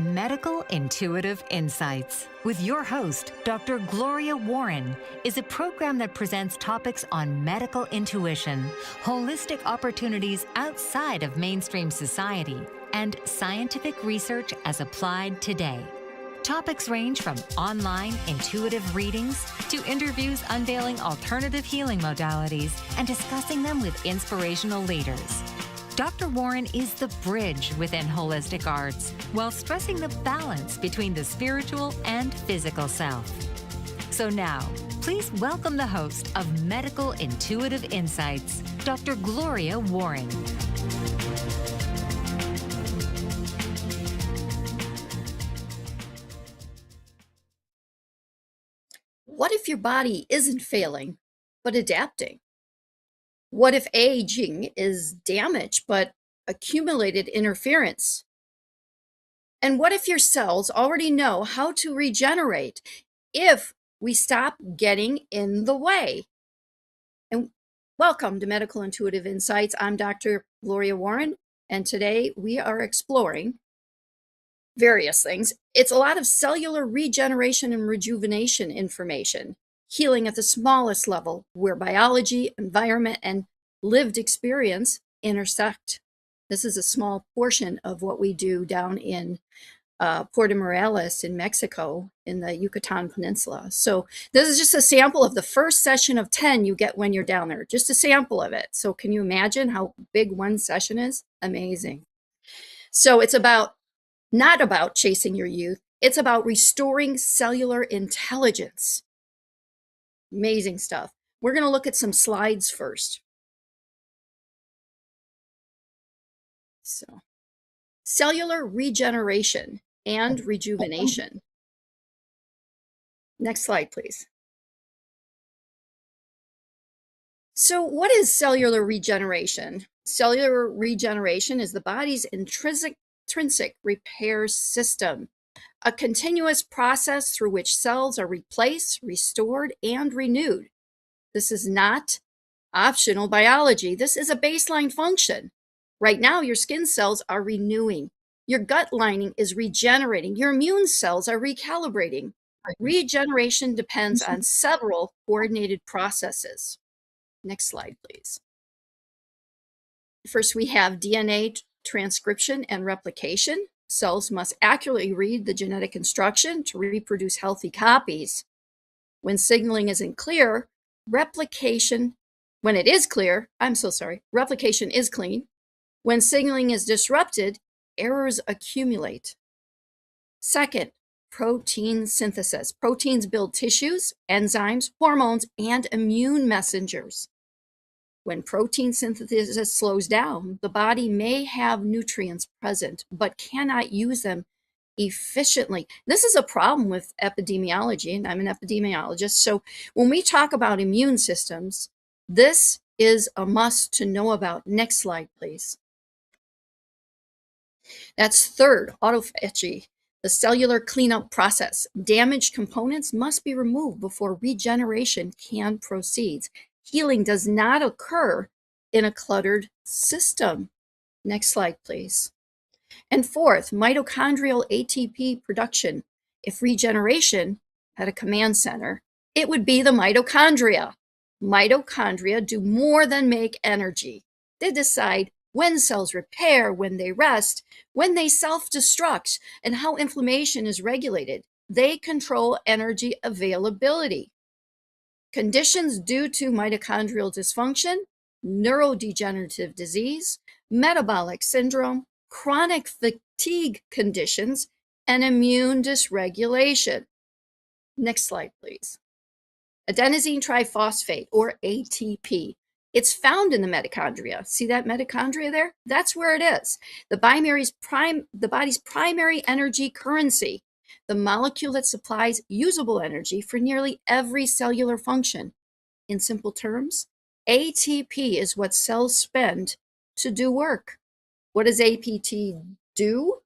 Medical Intuitive Insights with your host, Dr. Gloria Warren, is a program that presents topics on medical intuition, holistic opportunities outside of mainstream society, and scientific research as applied today. Topics range from online intuitive readings to interviews unveiling alternative healing modalities and discussing them with inspirational leaders. Dr. Warren is the bridge within holistic arts while stressing the balance between the spiritual and physical self. So now, please welcome the host of Medical Intuitive Insights, Dr. Gloria Warren. What if your body isn't failing, but adapting? What if aging is damage, but accumulated interference? And what if your cells already know how to regenerate if we stop getting in the way? And welcome to Medical Intuitive Insights. I'm Dr. Gloria Warren, and today we are exploring various things. It's a lot of cellular regeneration and rejuvenation information, healing at the smallest level, where biology, environment, and lived experience intersect. This is a small portion of what we do down in Puerto Morelos in Mexico in the Yucatan Peninsula. So this is just a sample of the first session of 10 you get when you're down there, just a sample of it. So can you imagine how big one session is? Amazing. So it's not about chasing your youth. It's about restoring cellular intelligence. Amazing stuff. We're going to look at some slides first. So, cellular regeneration and rejuvenation. Next slide, please. So what is cellular regeneration? Cellular regeneration is the body's intrinsic repair system, a continuous process through which cells are replaced, restored, and renewed. This is not optional biology. This is a baseline function. Right now, your skin cells are renewing. Your gut lining is regenerating. Your immune cells are recalibrating. Regeneration depends on several coordinated processes. Next slide, please. First, we have DNA transcription and replication. Cells must accurately read the genetic instruction to reproduce healthy copies. When signaling isn't clear, replication is clean. When signaling is disrupted, errors accumulate. Second, protein synthesis. Proteins build tissues, enzymes, hormones, and immune messengers. When protein synthesis slows down, the body may have nutrients present, but cannot use them efficiently. This is a problem with epidemiology, and I'm an epidemiologist. So when we talk about immune systems, this is a must to know about. Next slide, please. That's third, autophagy, the cellular cleanup process. Damaged components must be removed before regeneration can proceed. Healing does not occur in a cluttered system. Next slide, please. And fourth, mitochondrial ATP production. If regeneration had a command center, it would be the mitochondria. Mitochondria do more than make energy. They decide when cells repair, when they rest, when they self-destruct, and how inflammation is regulated. They control energy availability. Conditions due to mitochondrial dysfunction, neurodegenerative disease, metabolic syndrome, chronic fatigue conditions, and immune dysregulation. Next slide, please. Adenosine triphosphate, or ATP. It's found in the mitochondria. See that mitochondria there? That's where it is. The body's primary energy currency. The molecule that supplies usable energy for nearly every cellular function. In simple terms, ATP is what cells spend to do work. What does APT do?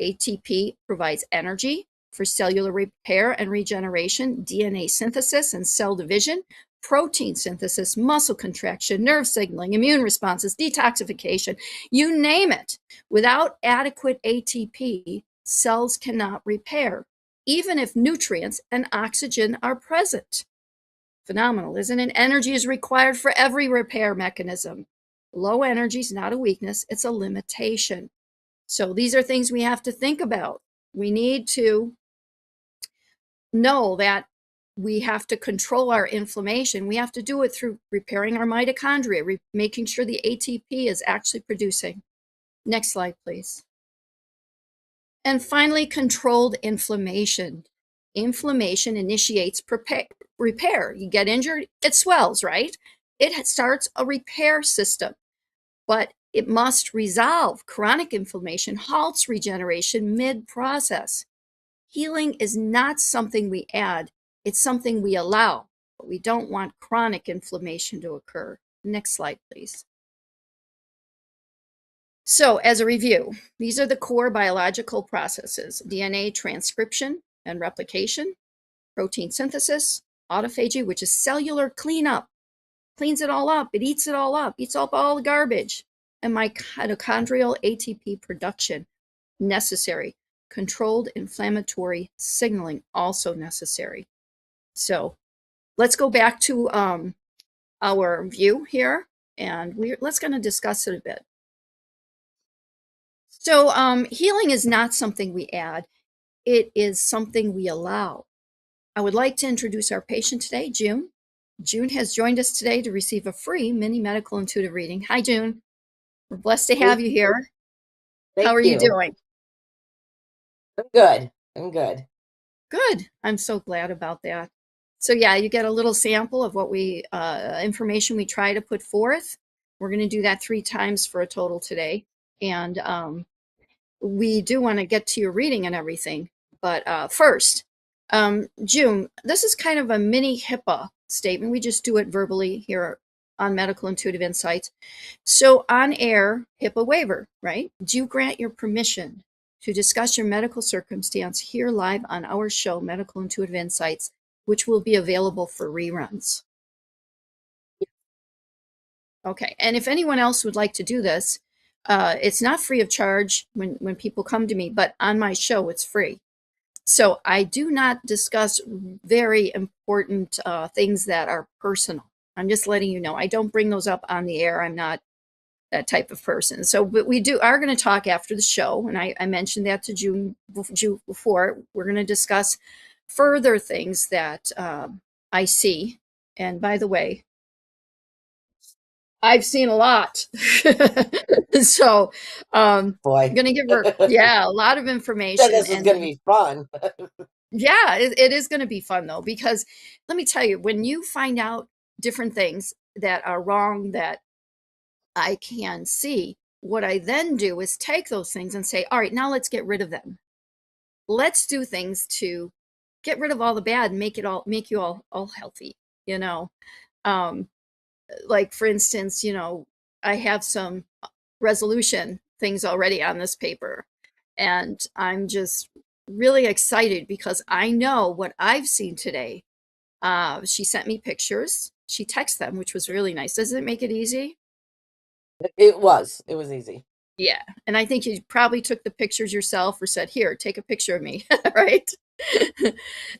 ATP provides energy for cellular repair and regeneration, DNA synthesis and cell division, protein synthesis, muscle contraction, nerve signaling, immune responses, detoxification, you name it. Without adequate ATP, cells cannot repair, even if nutrients and oxygen are present. Phenomenal, isn't it? Energy is required for every repair mechanism. Low energy is not a weakness, it's a limitation. So these are things we have to think about. We need to know that we have to control our inflammation. We have to do it through repairing our mitochondria, making sure the ATP is actually producing. Next slide, please. And finally, controlled inflammation. Inflammation initiates repair. You get injured, it swells, right? It starts a repair system, but it must resolve. Chronic inflammation halts regeneration mid-process. Healing is not something we add, it's something we allow, but we don't want chronic inflammation to occur. Next slide, please. So as a review, these are the core biological processes: DNA transcription and replication, protein synthesis, autophagy, which is cellular cleanup, cleans it all up, it eats up all the garbage, and mitochondrial ATP production, necessary. Controlled inflammatory signaling, also necessary. So let's go back to our view here, and let's going to discuss it a bit. So healing is not something we add, it is something we allow. I would like to introduce our patient today, June. June has joined us today to receive a free mini medical intuitive reading. Hi, June. We're blessed to have you here. How are you doing? I'm good. I'm good. Good. I'm so glad about that. So yeah, you get a little sample of what information we try to put forth. We're going to do that 3 times for a total today. And we do want to get to your reading and everything. But first, June, this is kind of a mini HIPAA statement. We just do it verbally here on Medical Intuitive Insights. So on air, HIPAA waiver, right? Do you grant your permission to discuss your medical circumstance here live on our show, Medical Intuitive Insights, which will be available for reruns? Okay, and if anyone else would like to do this, it's not free of charge when people come to me, but on my show, it's free. So I do not discuss very important things that are personal. I'm just letting you know. I don't bring those up on the air. I'm not that type of person. So, but we are going to talk after the show, and I mentioned that to June before. We're going to discuss further things that I see. And by the way, I've seen a lot. So Boy. I'm going to give her, a lot of information. This is going to be fun. Yeah, it is going to be fun, though, because let me tell you, when you find out different things that are wrong that I can see, what I then do is take those things and say, all right, now let's get rid of them. Let's do things to get rid of all the bad and make you all healthy, you know. Like for instance, I have some resolution things already on this paper, and I'm just really excited because I know what I've seen today. She sent me pictures. She texted them, which was really nice. Doesn't it make it easy? It was easy. Yeah. And I think you probably took the pictures yourself or said, here, take a picture of me, right?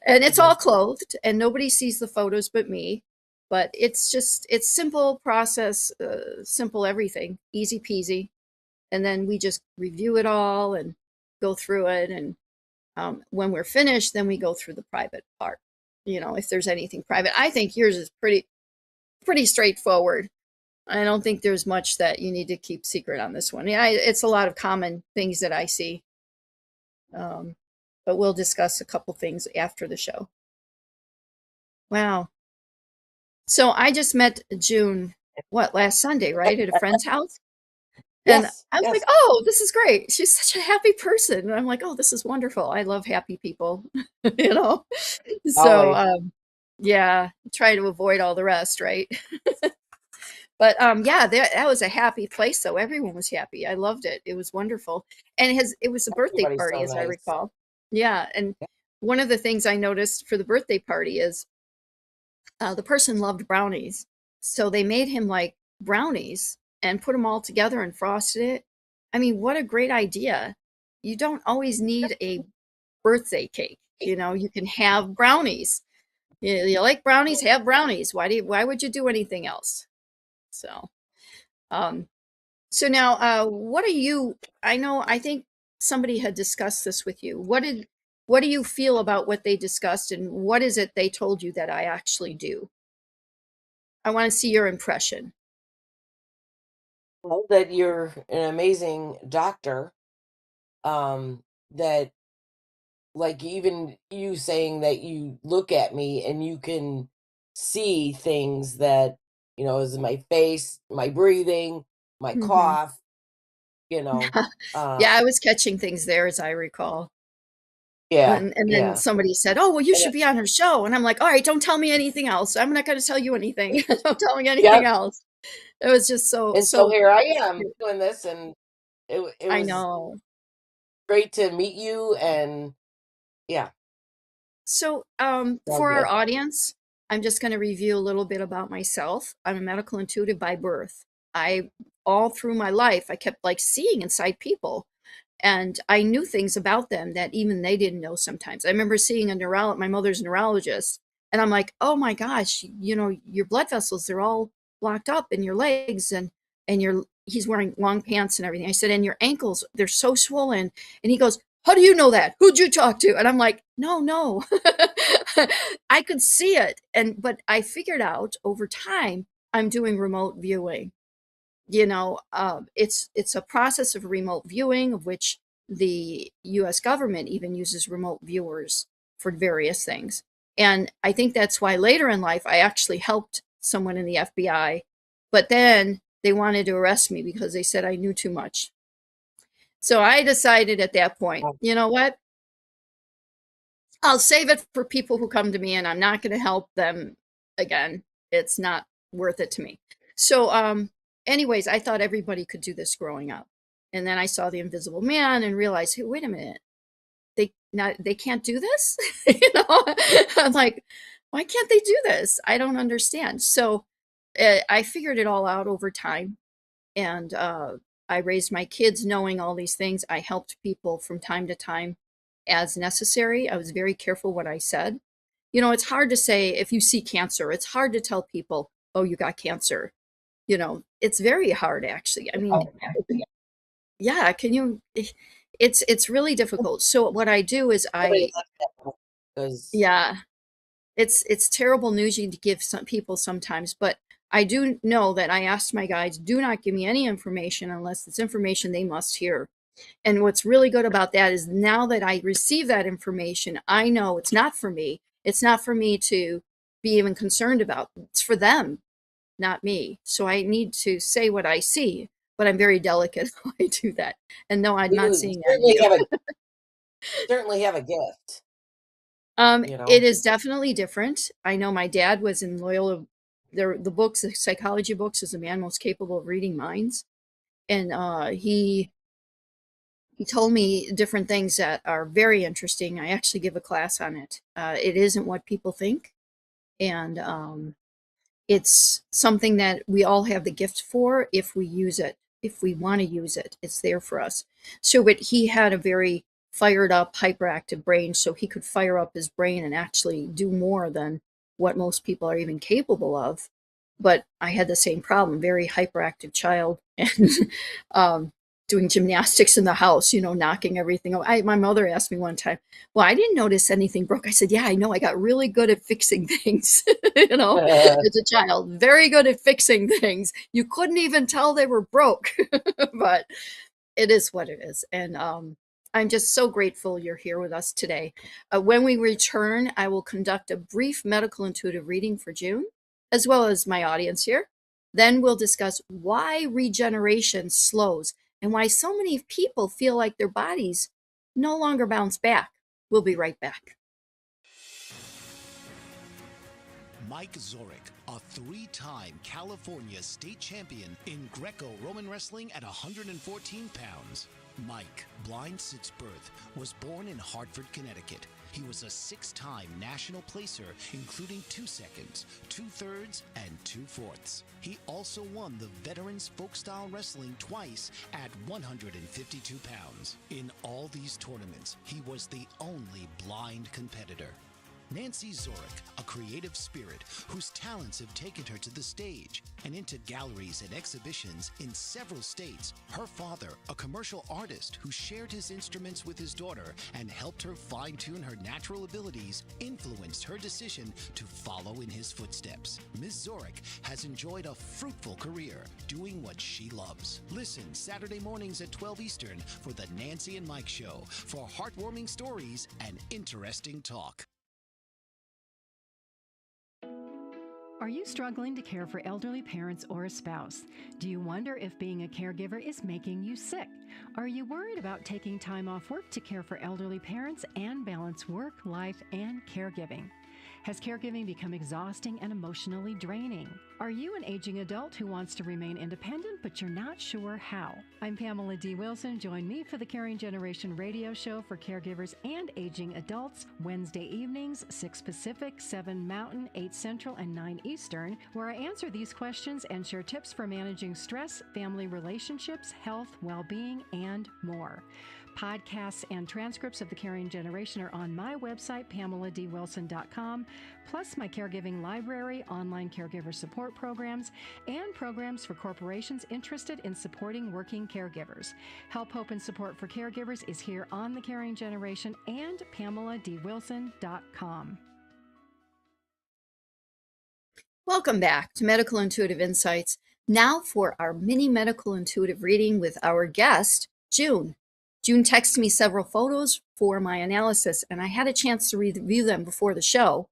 And it's all clothed and nobody sees the photos but me. But it's simple process, simple everything, easy peasy. And then we just review it all and go through it. And when we're finished, then we go through the private part. If there's anything private. I think yours is pretty straightforward. I don't think there's much that you need to keep secret on this one. Yeah, it's a lot of common things that I see. But we'll discuss a couple things after the show. Wow. So I just met June, last Sunday, right? At a friend's house. And Yes, I was like, oh, this is great. She's such a happy person. And I'm like, oh, this is wonderful. I love happy people, So, yeah, try to avoid all the rest, right? But yeah, that was a happy place, though. Everyone was happy. I loved it. It was wonderful. And it was a birthday Everybody's party, so as I nice. recall. Yeah, and one of the things I noticed for the birthday party is the person loved brownies. So they made him like brownies and put them all together and frosted it. I mean, what a great idea. you don't always need a birthday cake. You can have brownies. You like brownies, have brownies. Why would you do anything else? So, um, so now, what are you? I think somebody had discussed this with you. What do you feel about what they discussed, and what is it they told you that I actually do? I want to see your impression. Well, that you're an amazing doctor. That like even you saying that you look at me and you can see things that, is in my face, my breathing, my Hmm. cough, you know. Uh, Yeah, I was catching things there, as I recall. yeah, And then yeah. somebody said, "Oh, well, you And should be on her show." And I'm like, "All right, don't tell me anything else. I'm not going to tell you anything. Don't tell me anything yep. else." It was just so And so so. here I am doing this, and it I was know. great to meet you, and yeah, So, all for our good. audience, I'm just going to review a little bit about myself. I'm a medical intuitive by birth. I All through my life, I kept like seeing inside people, and I knew things about them that even they didn't know sometimes. I remember seeing my mother's neurologist, and I'm like, "Oh my gosh, your blood vessels, they're all blocked up in your legs, and he's wearing long pants and everything." I said, "And your ankles, they're so swollen." And he goes, "How do you know that? Who'd you talk to?" And I'm like, "No, no." I could see it. But I figured out over time I'm doing remote viewing. It's a process of remote viewing, of which the US government even uses remote viewers for various things. And I think that's why later in life I actually helped someone in the FBI, but then they wanted to arrest me because they said I knew too much. So I decided at that point, you know what? I'll save it for people who come to me, and I'm not going to help them again. It's not worth it to me. So, anyways, I thought everybody could do this growing up. And then I saw The Invisible Man and realized, hey, wait a minute, they can't do this? I'm like, why can't they do this? I don't understand. So, I figured it all out over time, and I raised my kids knowing all these things. I helped people from time to time as necessary. I was very careful what I said. It's hard to say if you see cancer, it's hard to tell people, "Oh, you got cancer." It's very hard actually. I mean, yeah, can you it's really difficult. So what I do is Nobody likes that because yeah, it's terrible news you to give some people sometimes, but I do know that I asked my guides, do not give me any information unless it's information they must hear. And what's really good about that is now that I receive that information, I know it's not for me. It's not for me to be even concerned about. It's for them, not me. So I need to say what I see, but I'm very delicate how I do that. And no, I'm not you seeing that in certainly you. have a gift, you It know. is definitely different. I know my dad was in Loyola. The books, the psychology books, is the man most capable of reading minds, and he told me different things that are very interesting. I actually give a class on it. It isn't what people think, and it's something that we all have the gift for if we use it, if we want to use it. It's there for us. So, but he had a very fired up, hyperactive brain, so he could fire up his brain and actually do more than what most people are even capable of. But I had the same problem, very hyperactive child, and um, doing gymnastics in the house, knocking everything over. My mother asked me one time, well, I didn't notice anything broke. I said, yeah, I know. I got really good at fixing things, as a child, very good at fixing things. You couldn't even tell they were broke, but it is what it is. And I'm just so grateful you're here with us today. When we return, I will conduct a brief medical intuitive reading for June, as well as my audience here. Then we'll discuss why regeneration slows and why so many people feel like their bodies no longer bounce back. We'll be right back. Mike Zoric, a three-time California state champion in Greco-Roman wrestling at 114 pounds. Mike, blind since birth, was born in Hartford, Connecticut. He was a 6-time national placer, including 2 seconds, 2/3, and 2/4. He also won the Veterans Folk-Style Wrestling twice at 152 pounds. In all these tournaments, he was the only blind competitor. Nancy Zorick, a creative spirit whose talents have taken her to the stage and into galleries and exhibitions in several states. Her father, a commercial artist who shared his instruments with his daughter and helped her fine-tune her natural abilities, influenced her decision to follow in his footsteps. Ms. Zorick has enjoyed a fruitful career doing what she loves. Listen Saturday mornings at 12 Eastern for the Nancy and Mike Show for heartwarming stories and interesting talk. Are you struggling to care for elderly parents or a spouse? Do you wonder if being a caregiver is making you sick? Are you worried about taking time off work to care for elderly parents and balance work, life, and caregiving? Has caregiving become exhausting and emotionally draining? Are you an aging adult who wants to remain independent, but you're not sure how? I'm Pamela D. Wilson. Join me for the Caring Generation radio show for caregivers and aging adults, Wednesday evenings, 6 Pacific, 7 Mountain, 8 Central, and 9 Eastern, where I answer these questions and share tips for managing stress, family relationships, health, well-being, and more. Podcasts and transcripts of the Caring Generation are on my website, PamelaDWilson.com, plus my caregiving library, online caregiver support programs, and programs for corporations interested in supporting working caregivers. Help, hope, and support for caregivers is here on the Caring Generation and PamelaDWilson.com. Welcome back to Medical Intuitive Insights. Now for our mini medical intuitive reading with our guest, June. June texted me several photos for my analysis, and I had a chance to review them before the show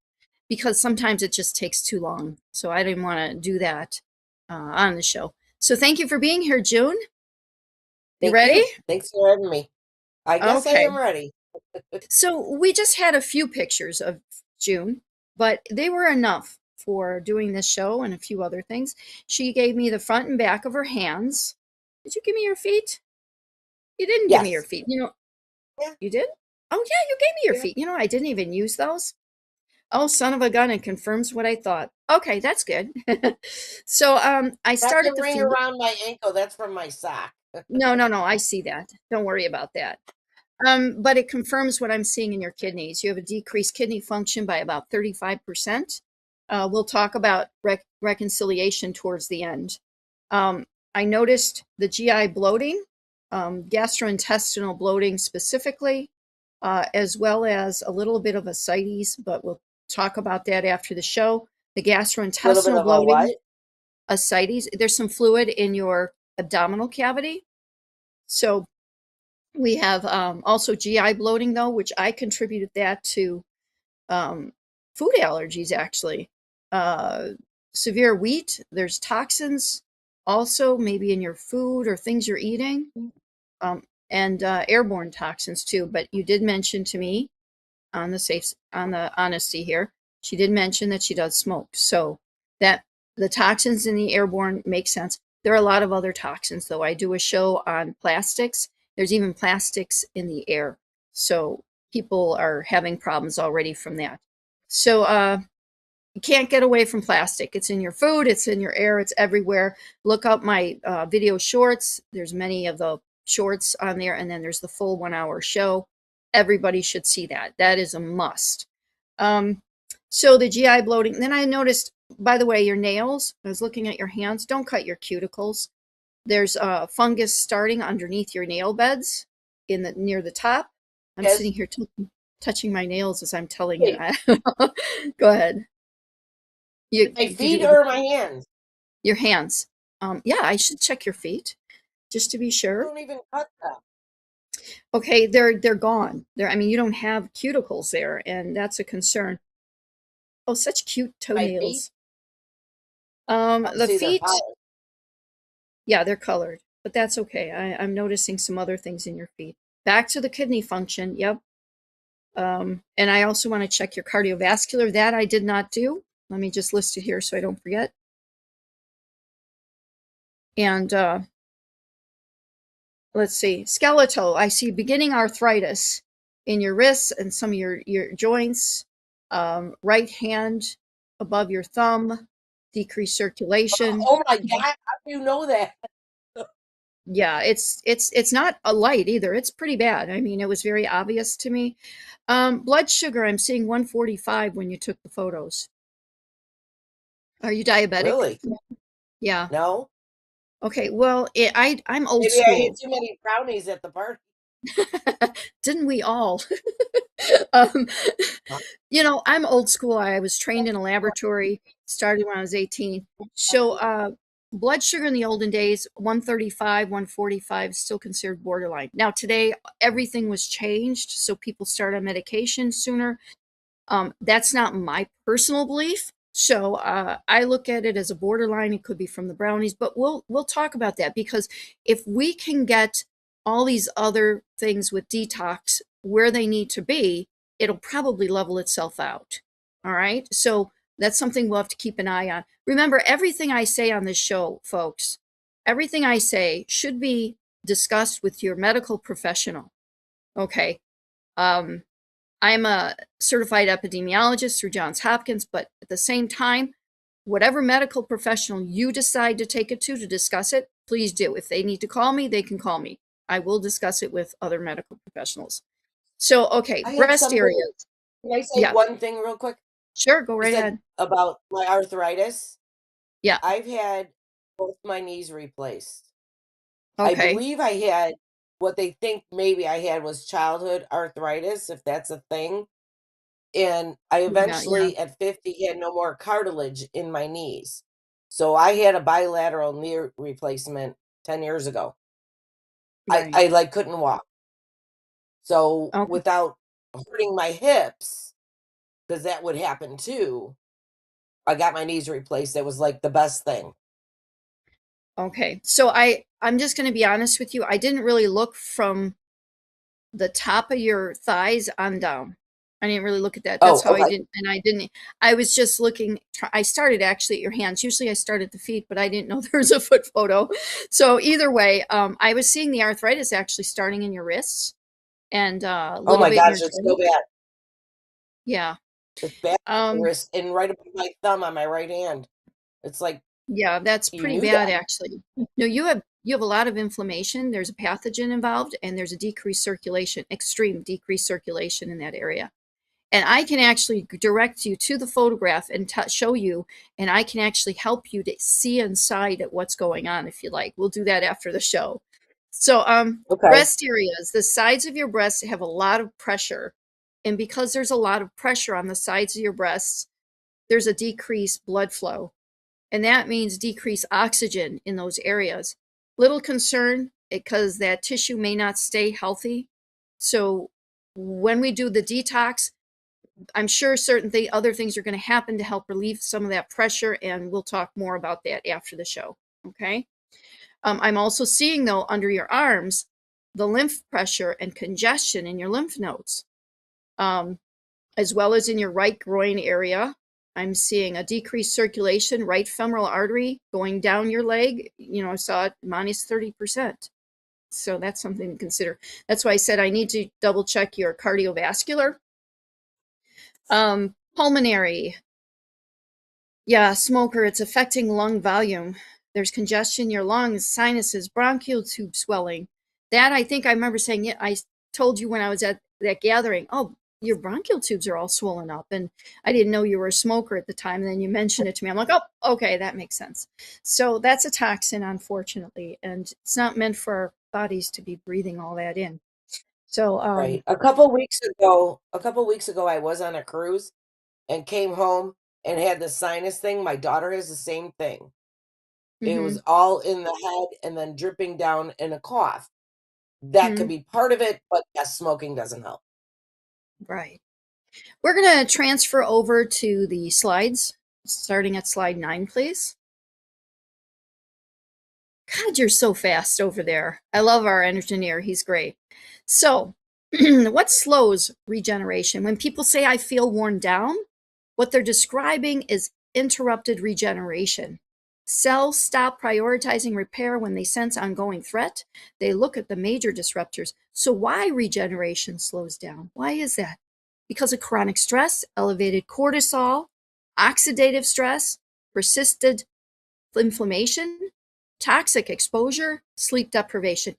because sometimes it just takes too long. So I didn't want to do that on the show. So thank you for being here, June. You ready? Thanks for having me. I guess I am ready. So we just had a few pictures of June, but they were enough for doing this show and a few other things. She gave me the front and back of her hands. Did you give me your feet? You didn't give me your feet. You know, You did? Oh, yeah, you gave me your feet. You know, I didn't even use those. Oh, son of a gun, it confirms what I thought. Okay, that's good. So I started the ring feet. around my ankle. That's from my sock. No, I see that. Don't worry about that. But it confirms what I'm seeing in your kidneys. You have a decreased kidney function by about 35%. We'll talk about reconciliation towards the end. I noticed the GI bloating, gastrointestinal bloating specifically, as well as a little bit of ascites, but we'll talk about that after the show. The gastrointestinal bloating, ascites, there's some fluid in your abdominal cavity. So we have also GI bloating, though, which I contributed that to food allergies, actually. Severe wheat, there's toxins also maybe in your food or things you're eating, and airborne toxins too. But you did mention to me on the honesty here, she did mention that she does smoke. So that the toxins in the airborne make sense. There are a lot of other toxins, though. I do a show on plastics. There's even plastics in the air. So people are having problems already from that. So you can't get away from plastic. It's in your food, it's in your air, it's everywhere. Look up my video shorts. There's many of the shorts on there, and then there's the full 1-hour show. Everybody should see that. That is a must. So the GI bloating. Then I noticed, by the way, your nails. I was looking at your hands. Don't cut your cuticles. There's fungus starting underneath your nail beds near the top. I'm sitting here touching my nails as I'm telling you that. Go ahead. My feet or my hands? Your hands. Yeah, I should check your feet just to be sure. I don't even cut them. Okay, they're gone. You don't have cuticles there, and that's a concern. Oh, such cute toenails. The feet. Yeah, they're colored, but that's okay. I'm noticing some other things in your feet. Back to the kidney function. Yep. And I also want to check your cardiovascular. That I did not do. Let me just list it here so I don't forget. And let's see, skeletal. I see beginning arthritis in your wrists and some of your joints. Right hand above your thumb, decreased circulation. Oh my God, how do you know that? Yeah, it's not a light either. It's pretty bad. I mean, it was very obvious to me. Blood sugar, I'm seeing 145 when you took the photos. Are you diabetic? Really? Yeah. No? Okay. Well, I'm old Maybe I ate school. too many brownies at the party. Didn't we all? um, Huh? I'm old school. I was trained in a laboratory, started when I was 18. So, blood sugar in the olden days, 135, 145, still considered borderline. Now, today, everything was changed. So people start on medication sooner. That's not my personal belief. So I look at it as a borderline. It could be from the brownies, but we'll talk about that, because if we can get all these other things with detox where they need to be, it'll probably level itself out. All right. So that's something we'll have to keep an eye on. Remember, everything I say on this show, folks, everything I say should be discussed with your medical professional. Okay. Um, I'm a certified epidemiologist through Johns Hopkins, but at the same time, whatever medical professional you decide to take it to discuss it, please do. If they need to call me, they can call me. I will discuss it with other medical professionals. So, okay, I had breast something. areas. Can I say Yeah, one thing real quick? sure, go You right said ahead. about my arthritis. Yeah, I've had both my knees replaced. I okay. believe I had what they think maybe I had was childhood arthritis, if that's a thing. And I Yeah, yeah, eventually, at 50, had no more cartilage in my knees. So I had a bilateral knee replacement 10 years ago. right. I like couldn't walk. So Okay, without hurting my hips, because that would happen too, I got my knees replaced. That was like the best thing. okay. So I'm just going to be honest with you. I didn't really look from the top of your thighs on down. I didn't really look at that. That's Oh, how I okay. didn't, and I didn't, I was just looking, I started actually at your hands. Usually I start at the feet, but I didn't know there was a foot photo. So either way, I was seeing the arthritis actually starting in your wrists and a Oh little my bit in gosh, your it's so joints. bad. Yeah. It's bad on my Um, wrist and right above my thumb on my right hand. It's like yeah, that's you pretty knew bad that. actually. No, you have a lot of inflammation. There's a pathogen involved and there's a decreased circulation, extreme decreased circulation in that area. And I can actually direct you to the photograph and show you, and I can actually help you to see inside at what's going on if you like. We'll do that after the show. So, Okay. breast areas, the sides of your breasts have a lot of pressure. And because there's a lot of pressure on the sides of your breasts, there's a decreased blood flow. And that means decreased oxygen in those areas. Little concern because that tissue may not stay healthy. So, when we do the detox, I'm sure other things are going to happen to help relieve some of that pressure, and we'll talk more about that after the show. Okay. I'm also seeing, though, under your arms, the lymph pressure and congestion in your lymph nodes, um, as well as in your right groin area. I'm seeing a decreased circulation, right femoral artery going down your leg. I saw it minus 30%. So that's something to consider. That's why I said I need to double check your cardiovascular. Pulmonary. Yeah, smoker, it's affecting lung volume. There's congestion in your lungs, sinuses, bronchial tube swelling. That I think I remember saying, yeah, I told you when I was at that gathering, oh, your bronchial tubes are all swollen up. And I didn't know you were a smoker at the time. And then you mentioned it to me. I'm like, oh, okay, that makes sense. So that's a toxin, unfortunately. And it's not meant for our bodies to be breathing all that in. So, Right. A couple weeks ago, I was on a cruise and came home and had the sinus thing. My daughter has the same thing. It was mhm, all in the head and then dripping down in a cough. That could mhm, be part of it, but yes, smoking doesn't help. right. We're going to transfer over to the slides, starting at slide 9, please. God, you're so fast over there. I love our engineer. He's great. So, what slows regeneration? When people say, I feel worn down, what they're describing is interrupted regeneration. Cells stop prioritizing repair when they sense ongoing threat. They look at the major disruptors. So why regeneration slows down? Why is that? Because of chronic stress, elevated cortisol, oxidative stress, persistent inflammation, toxic exposure, sleep deprivation.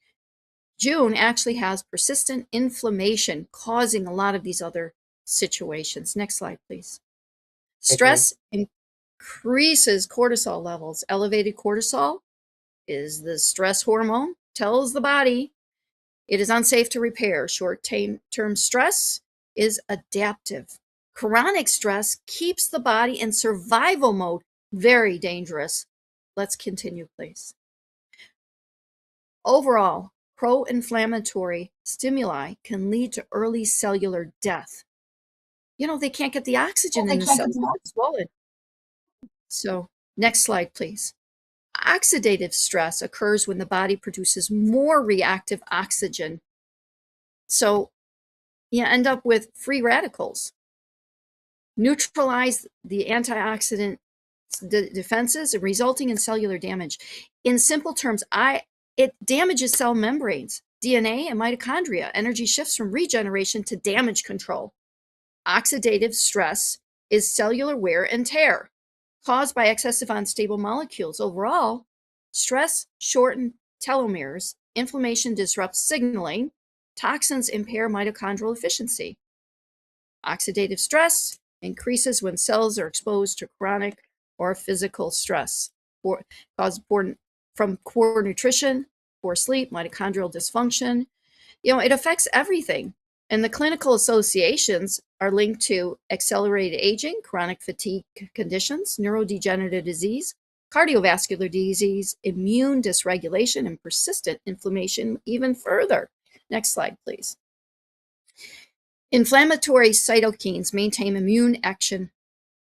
June actually has persistent inflammation causing a lot of these other situations. Next slide, please. Stress increases cortisol levels. Elevated cortisol is the stress hormone, tells the body it is unsafe to repair. Short-term stress is adaptive. Chronic stress keeps the body in survival mode. Very dangerous. Let's continue, please. Overall, pro-inflammatory stimuli can lead to early cellular death. They can't get the oxygen in the cells. It's swollen. So, next slide, please. Oxidative stress occurs when the body produces more reactive oxygen. So, you end up with free radicals. Neutralize the antioxidant defenses, resulting in cellular damage. In simple terms, it damages cell membranes, DNA, and mitochondria. Energy shifts from regeneration to damage control. Oxidative stress is cellular wear and tear caused by excessive unstable molecules. Overall, stress shortens telomeres, inflammation disrupts signaling, toxins impair mitochondrial efficiency. Oxidative stress increases when cells are exposed to chronic or physical stress, caused from poor nutrition, poor sleep, mitochondrial dysfunction. It affects everything. And the clinical associations are linked to accelerated aging, chronic fatigue conditions, neurodegenerative disease, cardiovascular disease, immune dysregulation, and persistent inflammation even further. Next slide, please. Inflammatory cytokines maintain immune action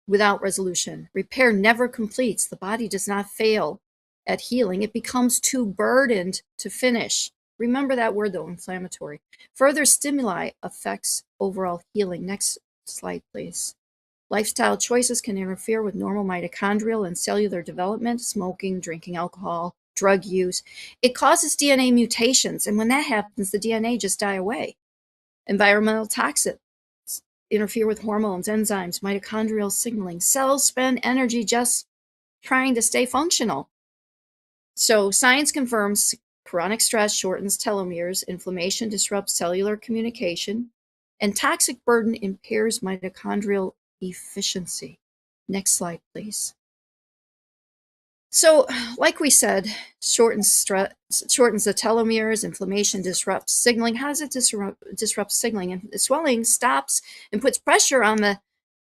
without resolution. Repair never completes. The body does not fail at healing. It becomes too burdened to finish. Remember that word, though, inflammatory. Further stimuli affects overall healing. Next slide, please. Lifestyle choices can interfere with normal mitochondrial and cellular development. Smoking, drinking alcohol, drug use. It causes DNA mutations, and when that happens, the DNA just die away. Environmental toxins interfere with hormones, enzymes, mitochondrial signaling. Cells spend energy just trying to stay functional. So science confirms chronic stress shortens telomeres, inflammation disrupts cellular communication, and toxic burden impairs mitochondrial efficiency. Next slide, please. So, like we said, shortens the telomeres, inflammation disrupts signaling. How does it disrupt signaling? And the swelling stops and puts pressure on the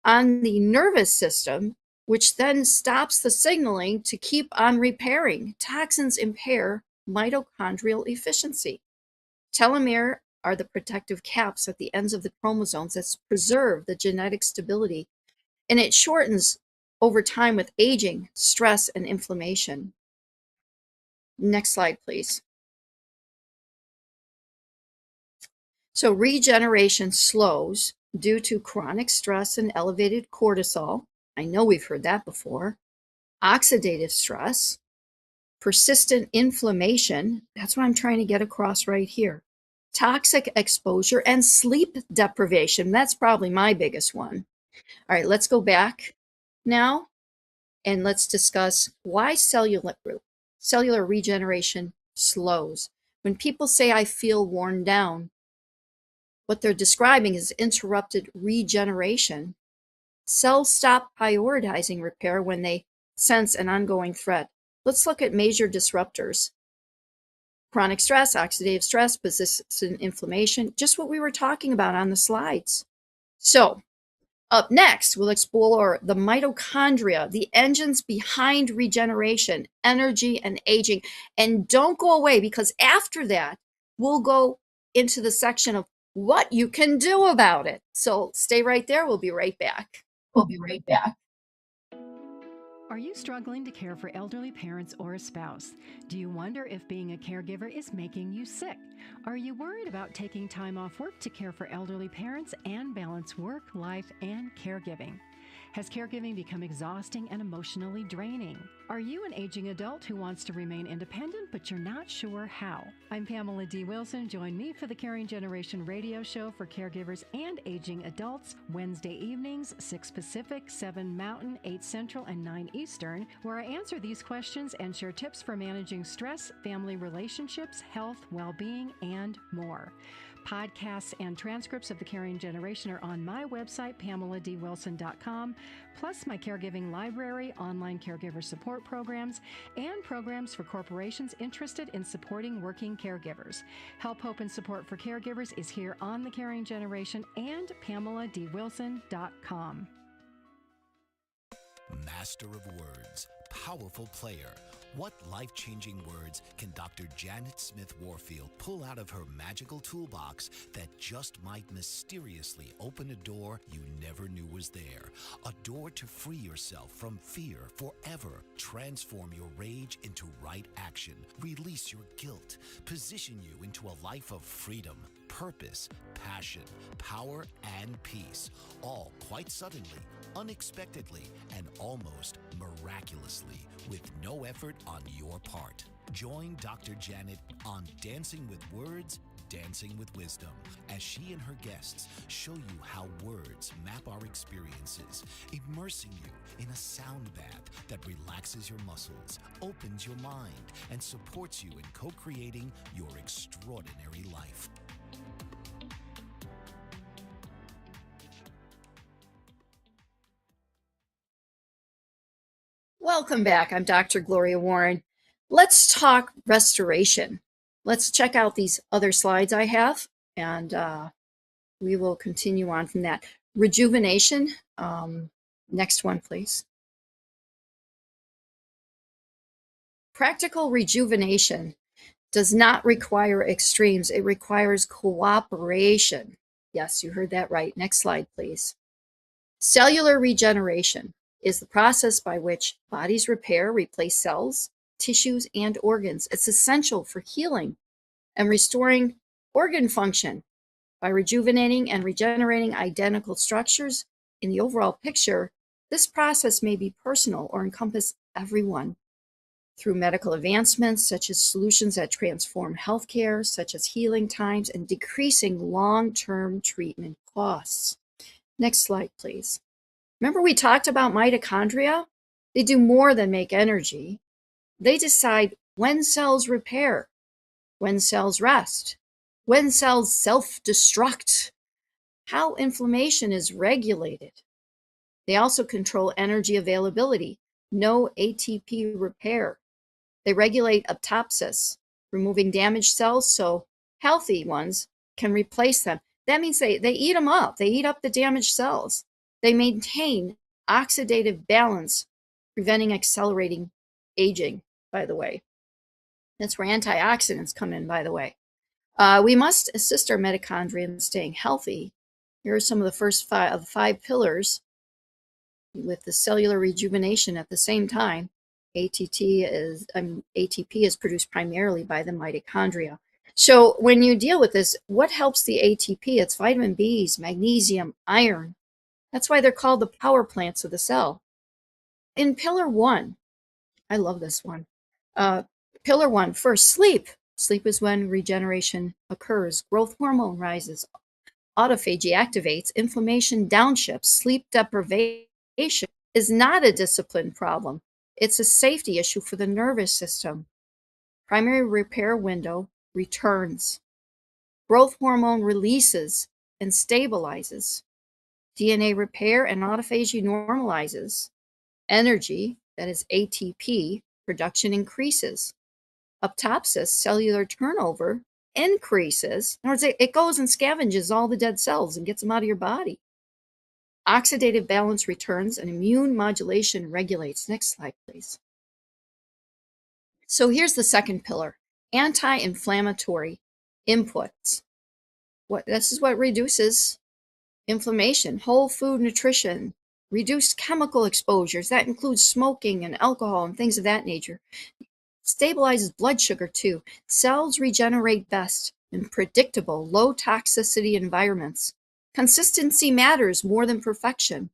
nervous system, which then stops the signaling to keep on repairing. Toxins impair mitochondrial efficiency. Telomere are the protective caps at the ends of the chromosomes that preserve the genetic stability, and it shortens over time with aging, stress, and inflammation. Next slide, please. So regeneration slows due to chronic stress and elevated cortisol. I know we've heard that before. Oxidative stress, persistent inflammation, that's what I'm trying to get across right here. Toxic exposure and sleep deprivation, that's probably my biggest one. All right, let's go back now and let's discuss why cellular regeneration slows. When people say I feel worn down, what they're describing is interrupted regeneration. Cells stop prioritizing repair when they sense an ongoing threat. Let's look at major disruptors. Chronic stress, oxidative stress, persistent inflammation, just what we were talking about on the slides. So, up next, we'll explore the mitochondria, the engines behind regeneration, energy, and aging. And don't go away, because after that, we'll go into the section of what you can do about it. So stay right there. We'll be right back. Are you struggling to care for elderly parents or a spouse? Do you wonder if being a caregiver is making you sick? Are you worried about taking time off work to care for elderly parents and balance work, life, and caregiving? Has caregiving become exhausting and emotionally draining? Are you an aging adult who wants to remain independent, but you're not sure how? I'm Pamela D. Wilson. Join me for the Caring Generation radio show for caregivers and aging adults, Wednesday evenings, 6 Pacific, 7 Mountain, 8 Central, and 9 Eastern, where I answer these questions and share tips for managing stress, family relationships, health, well-being, and more. Podcasts and transcripts of the Caring Generation are on my website, PamelaDWilson.com, plus my caregiving library, online caregiver support programs, and programs for corporations interested in supporting working caregivers. Help, hope, and support for caregivers is here on the Caring Generation and PamelaDWilson.com. Master of words, powerful player. What life-changing words can Dr. Janet Smith Warfield pull out of her magical toolbox that just might mysteriously open a door you never knew was there? A door to free yourself from fear forever. Transform your rage into right action. Release your guilt. Position you into a life of freedom, purpose, passion, power, and peace. All quite suddenly, unexpectedly, and almost miraculously, with no effort on your part. Join Dr. Janet on Dancing with Words, Dancing with Wisdom, as she and her guests show you how words map our experiences, immersing you in a sound bath that relaxes your muscles, opens your mind, and supports you in co-creating your extraordinary life. Welcome back. I'm Dr. Gloria Warren. Let's talk restoration. Let's check out these other slides I have, and we will continue on from that. Rejuvenation. Next one, please. Practical rejuvenation does not require extremes. It requires cooperation. Yes, you heard that right. Next slide, please. Cellular regeneration is the process by which bodies repair, replace cells, tissues, and organs. It's essential for healing and restoring organ function by rejuvenating and regenerating identical structures. In the overall picture, this process may be personal or encompass everyone through medical advancements, such as solutions that transform healthcare, such as healing times and decreasing long-term treatment costs. Next slide, please. Remember we talked about mitochondria? They do more than make energy. They decide when cells repair, when cells rest, when cells self-destruct, how inflammation is regulated. They also control energy availability, no ATP repair. They regulate apoptosis, removing damaged cells so healthy ones can replace them. That means they eat them up. They eat up the damaged cells. They maintain oxidative balance, preventing accelerating aging, by the way. That's where antioxidants come in, by the way. We must assist our mitochondria in staying healthy. Here are some of the first five pillars with the cellular rejuvenation at the same time. ATP is produced primarily by the mitochondria. So when you deal with this, what helps the ATP? It's vitamin B's, magnesium, iron. That's why they're called the power plants of the cell. In pillar 1, I love this one. Pillar 1, first, sleep. Sleep is when regeneration occurs. Growth hormone rises. Autophagy activates. Inflammation downshifts. Sleep deprivation is not a discipline problem. It's a safety issue for the nervous system. Primary repair window returns. Growth hormone releases and stabilizes. DNA repair and autophagy normalizes. Energy, that is ATP, production increases. Apoptosis, cellular turnover, increases. In other words, it goes and scavenges all the dead cells and gets them out of your body. Oxidative balance returns and immune modulation regulates. Next slide, please. So here's the second pillar, anti-inflammatory inputs. This is what reduces inflammation, whole food nutrition, reduced chemical exposures. That includes smoking and alcohol and things of that nature. Stabilizes blood sugar too. Cells regenerate best in predictable, low toxicity environments. Consistency matters more than perfection.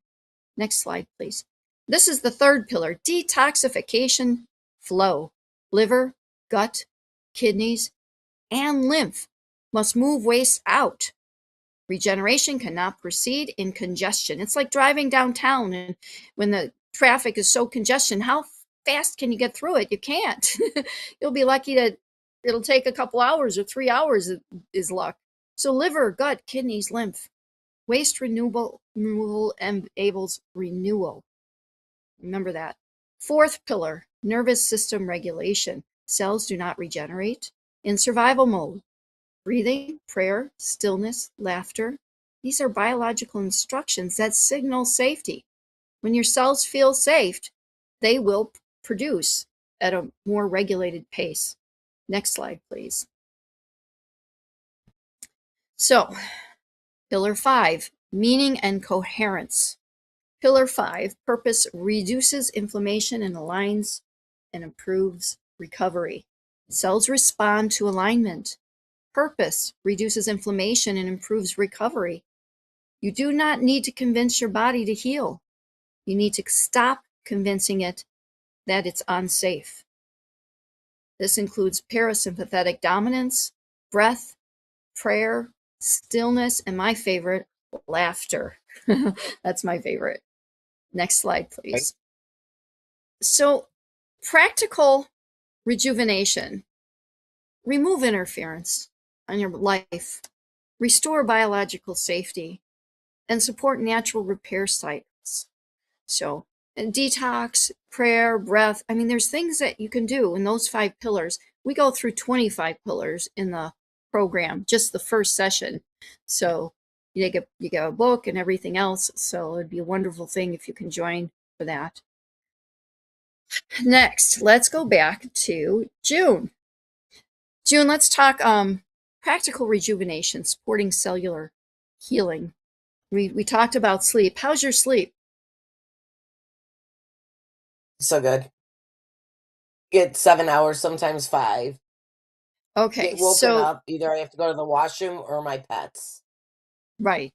Next slide, please. This is the third pillar, detoxification flow. Liver, gut, kidneys, and lymph must move waste out. Regeneration cannot proceed in congestion. It's like driving downtown, and when the traffic is so congestion, how fast can you get through it? You can't. You'll be lucky that it'll take a couple hours or 3 hours is luck. So liver, gut, kidneys, lymph. Waste removal enables renewal. Remember that. Fourth pillar, nervous system regulation. Cells do not regenerate in survival mode. Breathing, prayer, stillness, laughter. These are biological instructions that signal safety. When your cells feel safe, they will produce at a more regulated pace. Next slide, please. So, Pillar 5, meaning and coherence. Pillar 5, purpose reduces inflammation and aligns and improves recovery. Cells respond to alignment. Purpose reduces inflammation and improves recovery. You do not need to convince your body to heal. You need to stop convincing it that it's unsafe. This includes parasympathetic dominance, breath, prayer, stillness, and my favorite, laughter. That's my favorite. Next slide, please. So, practical rejuvenation. Remove interference on your life, restore biological safety, and support natural repair cycles. So, and detox, prayer, breath. I mean, there's things that you can do in those 5 pillars. We go through 25 pillars in the program, just the first session. So you get a book and everything else. So it'd be a wonderful thing if you can join for that. Next, let's go back to June. June, let's talk practical rejuvenation, supporting cellular healing. We talked about sleep. How's your sleep? So good. Get 7 hours, sometimes 5. Okay, Get woken so up. Either I have to go to the washroom or my pets. right.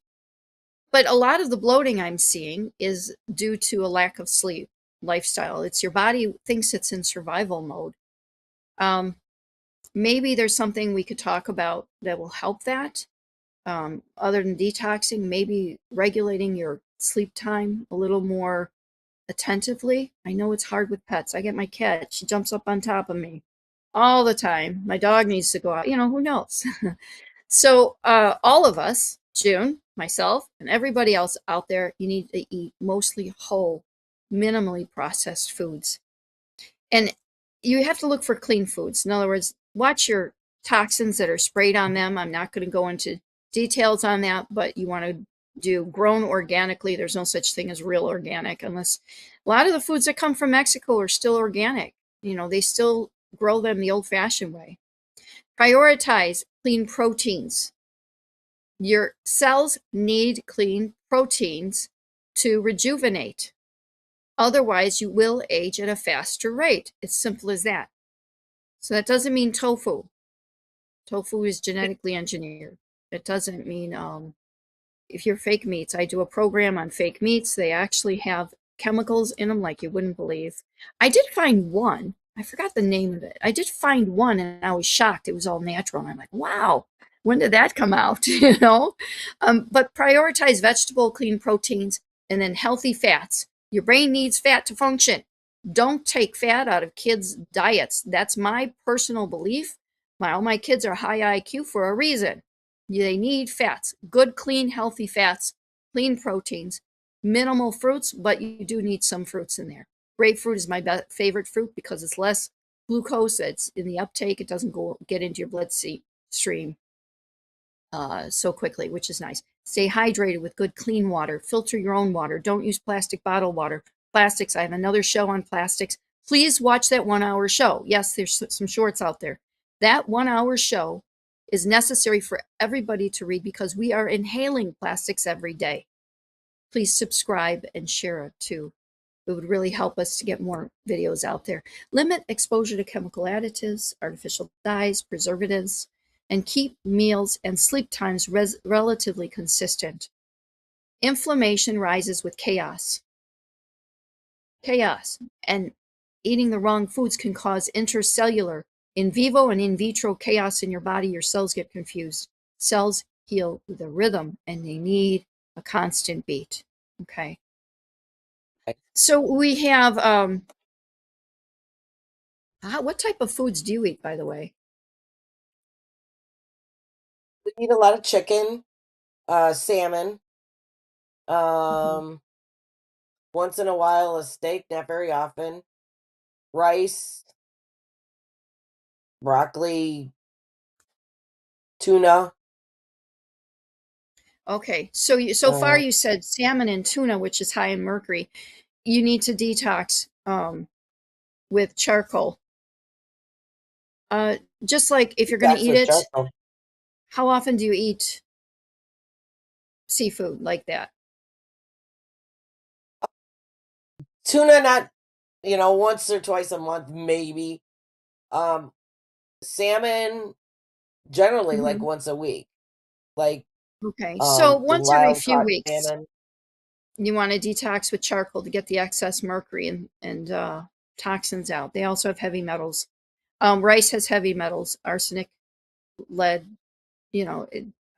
But a lot of the bloating I'm seeing is due to a lack of sleep lifestyle. It's your body thinks it's in survival mode. Maybe there's something we could talk about that will help that. Other than detoxing, maybe regulating your sleep time a little more attentively. I know it's hard with pets. I get my cat, she jumps up on top of me all the time. My dog needs to go out, who knows? So all of us, June, myself, and everybody else out there, you need to eat mostly whole, minimally processed foods. And you have to look for clean foods. In other words, watch your toxins that are sprayed on them. I'm not going to go into details on that, but you want to do grown organically. There's no such thing as real organic, unless a lot of the foods that come from Mexico are still organic. They still grow them the old-fashioned way. Prioritize clean proteins. Your cells need clean proteins to rejuvenate. Otherwise, you will age at a faster rate. It's simple as that. So that doesn't mean tofu. Tofu is genetically engineered. It doesn't mean if you're fake meats. I do a program on fake meats. They actually have chemicals in them like you wouldn't believe. I did find one. I forgot the name of it. I did find one and I was shocked. It was all natural. And I'm like, wow, when did that come out? But prioritize vegetable clean proteins and then healthy fats. Your brain needs fat to function. Don't take fat out of kids' diets. That's my personal belief. All my kids are high IQ for a reason. They need fats, good, clean, healthy fats, clean proteins, minimal fruits, but you do need some fruits in there. Grapefruit is my favorite fruit because it's less glucose. It's in the uptake. It doesn't get into your bloodstream so quickly, which is nice. Stay hydrated with good, clean water. Filter your own water. Don't use plastic bottled water. Plastics. I have another show on plastics. Please watch that 1-hour show. Yes, there's some shorts out there. That 1-hour show is necessary for everybody to read because we are inhaling plastics every day. Please subscribe and share it too. It would really help us to get more videos out there. Limit exposure to chemical additives, artificial dyes, preservatives, and keep meals and sleep times relatively consistent. Inflammation rises with chaos. chaos. And eating the wrong foods can cause intercellular, in vivo and in vitro chaos in your body. Your cells get confused. Cells heal with a rhythm, and they need a constant beat. Okay. So we have, what type of foods do you eat, by the way? We eat a lot of chicken, salmon, Mhm. once in a while a steak, not very often, rice, broccoli, tuna. Okay, so so far Uh, you said salmon and tuna, which is high in mercury. You need to detox with charcoal. Just like if you're going to detox eat with it, charcoal. how often do you eat seafood like that? Tuna, not, once or twice a month, maybe. Um, Salmon, generally like Hmm. once a week, like Okay, so once every wild few caught weeks, salmon. you want to detox with charcoal to get the excess mercury and toxins out. They also have heavy metals. Rice has heavy metals, arsenic, lead. You know,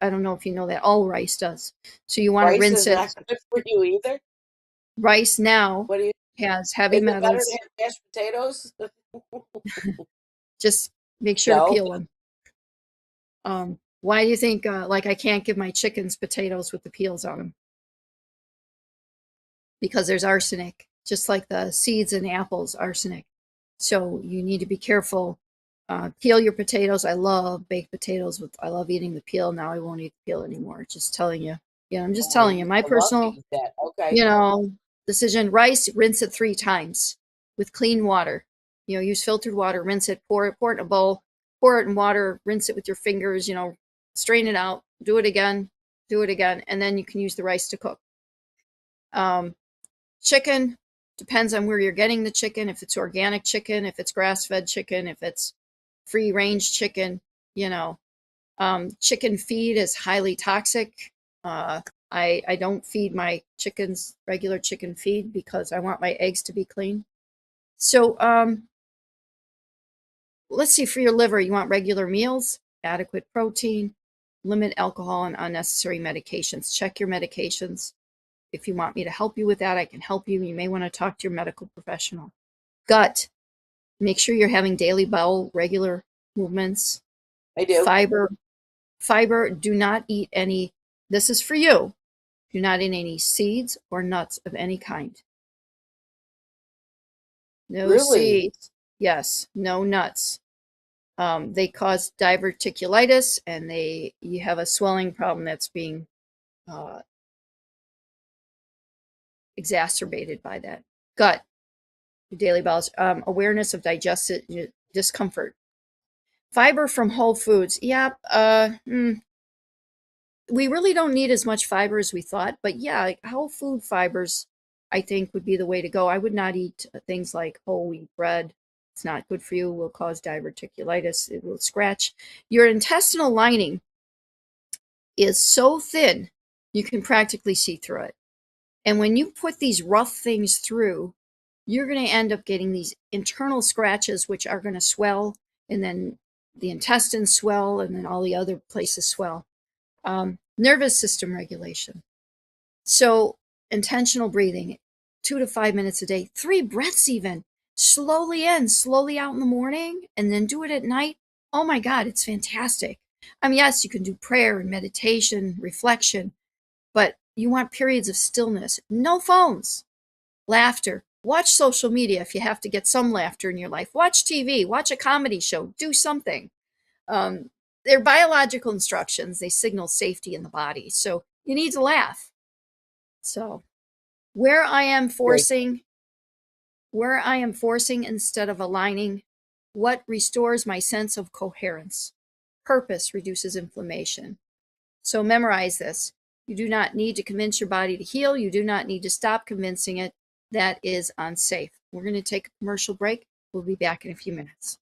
I don't know if you know that. All rice does. So you want to Rice rinse is it. not good for you either. Rice now What do you? has heavy Is it better to metals. have mashed potatoes? Just make sure to No. peel them. Why do you think, like, I can't give my chickens potatoes with the peels on them? Because there's arsenic, just like the seeds in apples, arsenic. So you need to be careful. Peel your potatoes. I love baked potatoes. I love eating the peel. Now I won't eat the peel anymore. Just telling you. Yeah, I'm just Oh, I telling you. used My to love to personal, eat that. Okay. you know, decision. Rice, rinse it 3 times with clean water. Use filtered water, rinse it, pour it in a bowl, pour it in water, rinse it with your fingers, strain it out, do it again, and then you can use the rice to cook. Chicken, depends on where you're getting the chicken, if it's organic chicken, if it's grass-fed chicken, if it's free-range chicken, you know. Chicken feed is highly toxic. I don't feed my chickens regular chicken feed because I want my eggs to be clean. So let's see, for your liver, you want regular meals, adequate protein, limit alcohol and unnecessary medications. Check your medications. If you want me to help you with that, I can help you. You may want to talk to your medical professional. Gut, make sure you're having daily bowel regular movements. I do. Fiber, do not eat any, this is for you, do not eat any seeds or nuts of any kind. No Really? seeds. Yes, no nuts. They cause diverticulitis, and you have a swelling problem that's being uh, exacerbated by that. Gut, your daily bowels, awareness of digestive discomfort. Fiber from whole foods. Yeah, we really don't need as much fiber as we thought, but yeah, like whole food fibers, I think, would be the way to go. I would not eat things like whole wheat bread. It's not good for you. It will cause diverticulitis. It will scratch. Your intestinal lining is so thin, you can practically see through it. And when you put these rough things through, you're going to end up getting these internal scratches, which are going to swell, and then the intestines swell, and then all the other places swell. Nervous system regulation. So intentional breathing, 2 to 5 minutes a day, 3 breaths even, slowly in, slowly out in the morning, and then do it at night. Oh my God, it's fantastic. I mean, yes, you can do prayer and meditation, reflection, but you want periods of stillness, no phones, laughter. Watch social media if you have to get some laughter in your life. Watch TV, watch a comedy show, do something. Um, they're biological instructions. They signal safety in the body. So you need to laugh. So where I am Great. forcing, instead of aligning, what restores my sense of coherence? Purpose reduces inflammation. So memorize this. You do not need to convince your body to heal. You do not need to stop convincing it. That is unsafe. We're going to take a commercial break. We'll be back in a few minutes.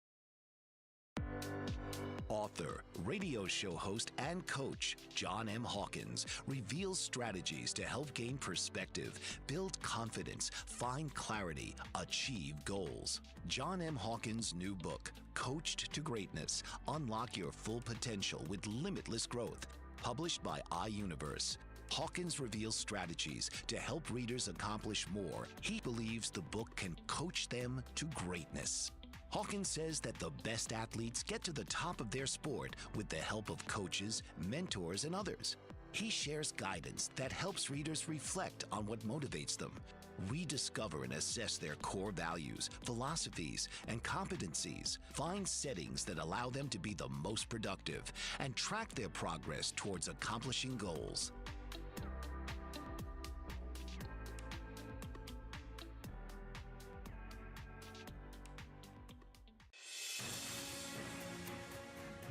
author, radio show host, and coach, John M. Hawkins, reveals strategies to help gain perspective, build confidence, find clarity, achieve goals. John M. Hawkins' new book, Coached to Greatness, Unlock Your Full Potential with Limitless Growth, published by iUniverse. Hawkins reveals strategies to help readers accomplish more. He believes the book can coach them to greatness. Hawkins says that the best athletes get to the top of their sport with the help of coaches, mentors, and others. He shares guidance that helps readers reflect on what motivates them, rediscover and assess their core values, philosophies, and competencies, find settings that allow them to be the most productive, and track their progress towards accomplishing goals.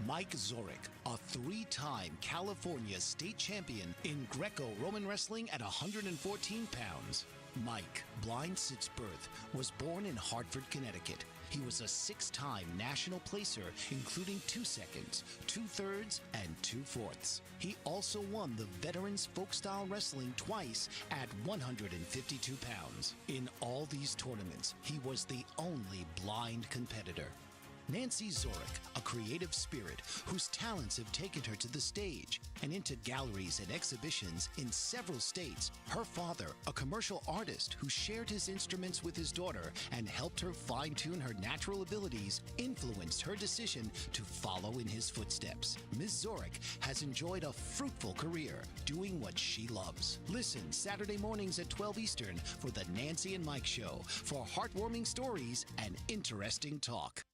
Mike Zorek, a three-time California state champion in Greco-Roman wrestling at 114 pounds. Mike, blind since birth, was born in Hartford, Connecticut. He was a six-time national placer, including 2 seconds, 2/3, and 2/4. He also won the Veterans Folk-Style Wrestling twice at 152 pounds. In all these tournaments, he was the only blind competitor. Nancy Zorek, a creative spirit whose talents have taken her to the stage and into galleries and exhibitions in several states. Her father, a commercial artist who shared his instruments with his daughter and helped her fine-tune her natural abilities, influenced her decision to follow in his footsteps. Ms. Zorek has enjoyed a fruitful career doing what she loves. Listen Saturday mornings at 12 Eastern for the Nancy and Mike Show for heartwarming stories and interesting talk.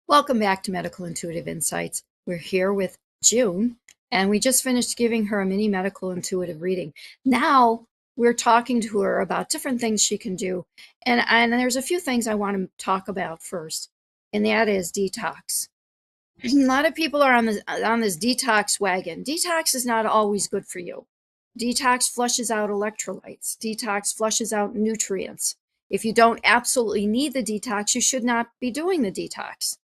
Welcome back to Medical Intuitive Insights. We're here with June, and we just finished giving her a mini medical intuitive reading. Now we're talking to her about different things she can do. And there's a few things I want to talk about first, and that is detox. A lot of people are on this detox wagon. Detox is not always good for you. Detox flushes out electrolytes. Detox flushes out nutrients. If you don't absolutely need the detox, you should not be doing the detox.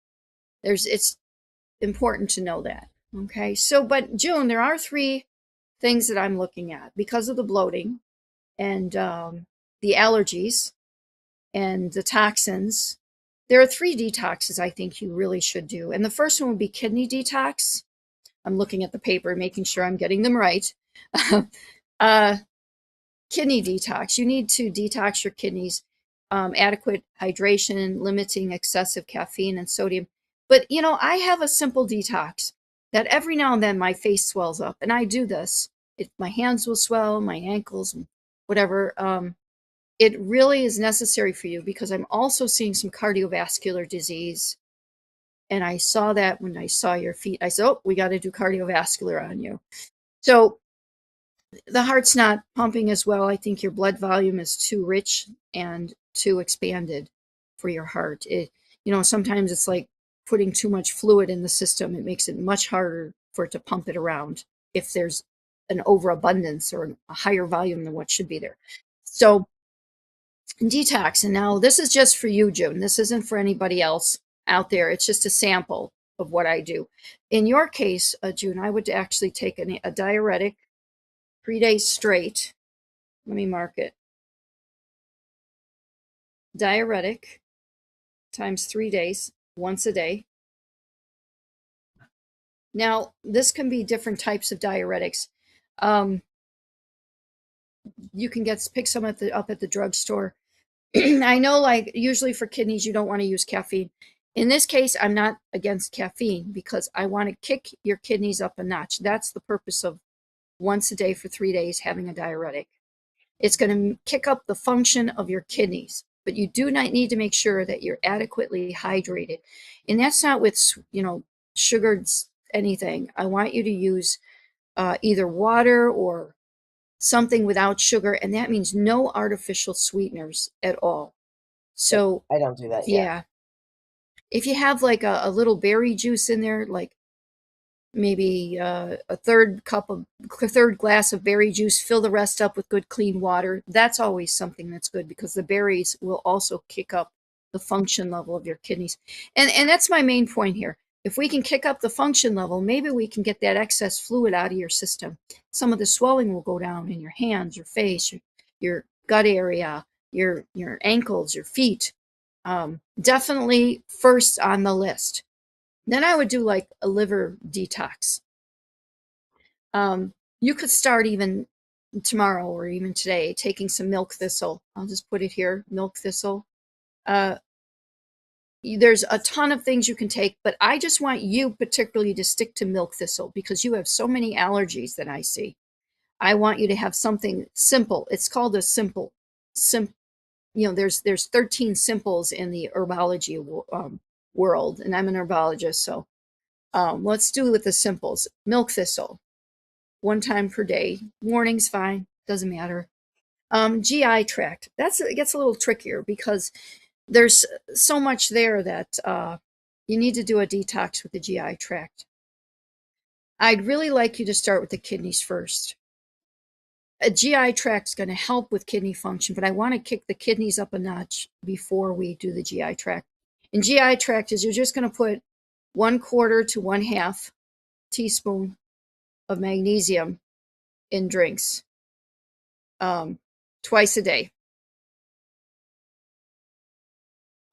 It's important to know that. Okay. So, but June, there are 3 things that I'm looking at because of the bloating and the allergies and the toxins. There are 3 detoxes I think you really should do. And the first one would be kidney detox. I'm looking at the paper, making sure I'm getting them right. Kidney detox. You need to detox your kidneys, adequate hydration, limiting excessive caffeine and sodium. But, I have a simple detox that every now and then my face swells up, and I do this. My hands will swell, my ankles, whatever. It really is necessary for you because I'm also seeing some cardiovascular disease. And I saw that when I saw your feet. I said, oh, we got to do cardiovascular on you. So the heart's not pumping as well. I think your blood volume is too rich and too expanded for your heart. Sometimes it's like putting too much fluid in the system. It makes it much harder for it to pump it around if there's an overabundance or a higher volume than what should be there. So detox. And now this is just for you, June. This isn't for anybody else out there. It's just a sample of what I do. In your case, June, I would actually take a diuretic 3 days straight. Let me mark it. Diuretic times 3 days, once a day. Now, this can be different types of diuretics. You can pick some up at the drugstore. I know, like, usually for kidneys, you don't want to use caffeine. In this case, I'm not against caffeine because I want to kick your kidneys up a notch. That's the purpose of once a day for 3 days having a diuretic. It's going to kick up the function of your kidneys, but you do not need to make sure that you're adequately hydrated. And that's not with, sugared anything. I want you to use either water or something without sugar, and that means no artificial sweeteners at all. So I don't do that. yeah. If you have like a little berry juice in there, like maybe a third glass of berry juice, fill the rest up with good clean water. That's always something that's good because the berries will also kick up the function level of your kidneys. And that's my main point here. If we can kick up the function level, maybe we can get that excess fluid out of your system. Some of the swelling will go down in your hands, your face, your gut area, your ankles, your feet. Definitely first on the list. Then I would do like a liver detox. You could start even tomorrow or even today taking some milk thistle. I'll just put it here, milk thistle. There's a ton of things you can take, but I just want you particularly to stick to milk thistle because you have so many allergies that I see. I want you to have something simple. It's called a simple. There's 13 simples in the herbology world, and I'm an herbologist, so let's do with the simples. Milk thistle, 1 time per day. Morning's fine, doesn't matter. GI tract, it gets a little trickier because there's so much there that you need to do a detox with the GI tract. I'd really like you to start with the kidneys first. A GI tract is going to help with kidney function, but I want to kick the kidneys up a notch before we do the GI tract. And GI tract is you're just going to put 1/4 to 1/2 teaspoon of magnesium in drinks twice a day.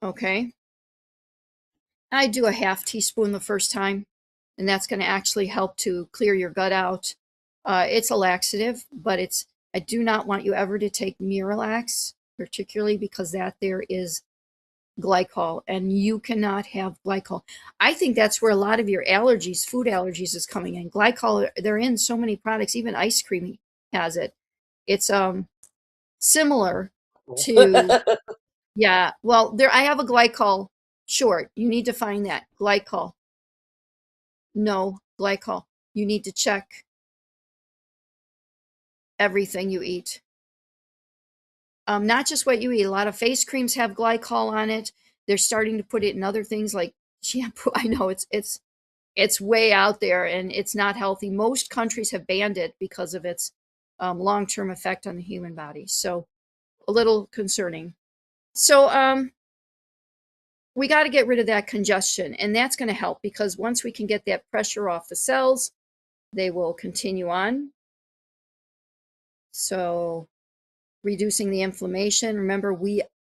Okay. I do a 1/2 teaspoon the first time, and that's going to actually help to clear your gut out. It's a laxative, but I do not want you ever to take Miralax, particularly because there is glycol, and you cannot have glycol. I think that's where a lot of your allergies, food allergies, is coming in. Glycol, they're in so many products, even ice cream has it. It's similar to, yeah, well, I have a glycol short. You need to find that. Glycol. No, glycol. You need to check everything you eat. Not just what you eat. A lot of face creams have glycol on it. They're starting to put it in other things like shampoo. I know it's way out there and it's not healthy. Most countries have banned it because of its long-term effect on the human body. So a little concerning. So we got to get rid of that congestion, and that's going to help because once we can get that pressure off the cells, they will continue on. So reducing the inflammation. Remember,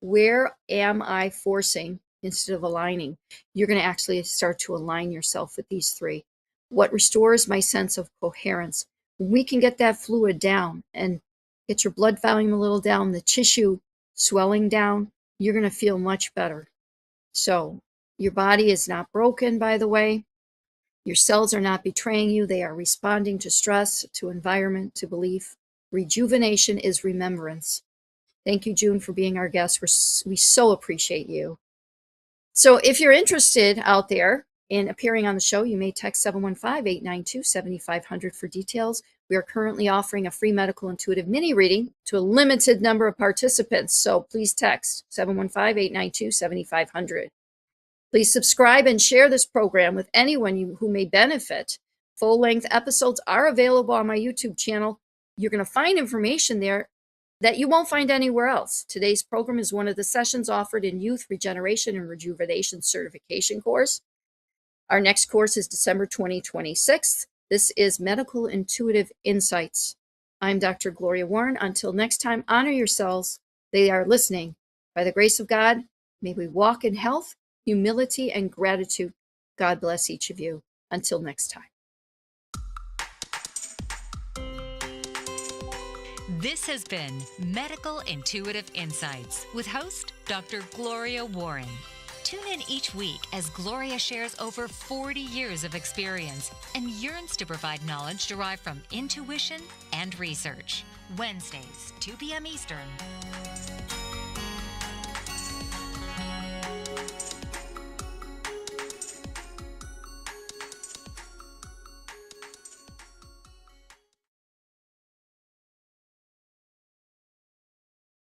where am I forcing instead of aligning? You're going to actually start to align yourself with these 3. What restores my sense of coherence? We can get that fluid down and get your blood volume a little down, the tissue swelling down. You're going to feel much better. So your body is not broken, by the way. Your cells are not betraying you. They are responding to stress, to environment, to belief. Rejuvenation is remembrance. Thank you, June, for being our guest. We so appreciate you. So if you're interested out there in appearing on the show, you may text 715-892-7500 for details. We are currently offering a free medical intuitive mini reading to a limited number of participants. So please text 715-892-7500. Please subscribe and share this program with anyone who may benefit. Full-length episodes are available on my YouTube channel. You're going to find information there that you won't find anywhere else. Today's program is one of the sessions offered in Youth Regeneration and Rejuvenation Certification course. Our next course is December 2026. This is Medical Intuitive Insights. I'm Dr. Gloria Warren. Until next time, honor your cells. They are listening. By the grace of God, may we walk in health, humility, and gratitude. God bless each of you. Until next time. This has been Medical Intuitive Insights with host Dr. Gloria Warren. Tune in each week as Gloria shares over 40 years of experience and yearns to provide knowledge derived from intuition and research. Wednesdays, 2 p.m. Eastern.